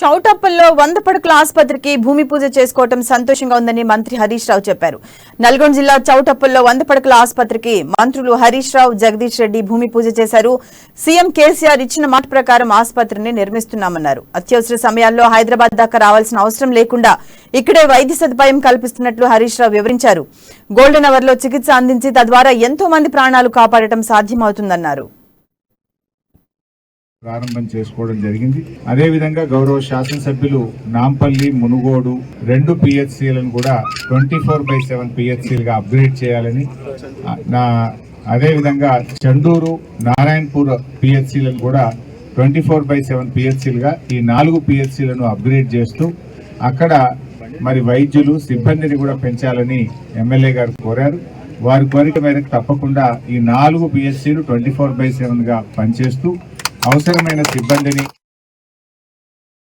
చౌటప్పల్లో 100 పడకల ఆసుపత్రికి భూమి పూజ చేసుకోవడం సంతోషంగా ఉందని మంత్రి హరీష్ రావు చెప్పారు. నల్గొండ జిల్లా చౌటప్పల్లో 100 పడకల ఆసుపత్రికి మంత్రులు హరీష్ రావు, జగదీష్ రెడ్డి భూమి పూజ చేశారు. సీఎం కేసీఆర్ ఇచ్చిన మాట ప్రకారం ఆసుపత్రిని నిర్మిస్తున్నామన్నారు. అత్యవసర సమయాల్లో హైదరాబాద్ దాకా రావాల్సిన అవసరం లేకుండా ఇక్కడే వైద్య సదుపాయం కల్పిస్తున్నట్లు హరీష్ రావు వివరించారు. గోల్డెన్ అవర్ లో చికిత్స అందించి తద్వారా ఎంతో మంది ప్రాణాలు కాపాడటం సాధ్యమవుతుందన్నారు. ప్రారంభం చేసుకోవడం జరిగింది. అదే విధంగా గౌరవ శాసనసభ్యులు నాంపల్లి, మునుగోడు 2 పిహెచ్సిలను కూడా 24/7 పిహెచ్సిలుగా అప్గ్రేడ్ చేయాలని, అదే విధంగా చండూరు, నారాయణపూర్ పిహెచ్సిలను కూడా 24/7 పిహెచ్సిలుగా ఈ 4 పిహెచ్సిలను అప్గ్రేడ్ చేస్తూ అక్కడ మరి వైద్యులు, సిబ్బందిని కూడా పెంచాలని ఎమ్మెల్యే గారు కోరారు. వారి కోరిక మేరకు తప్పకుండా ఈ 4 పిహెచ్సిలు 24/7గా పనిచేస్తూ అవసరమైన సిబ్బందిని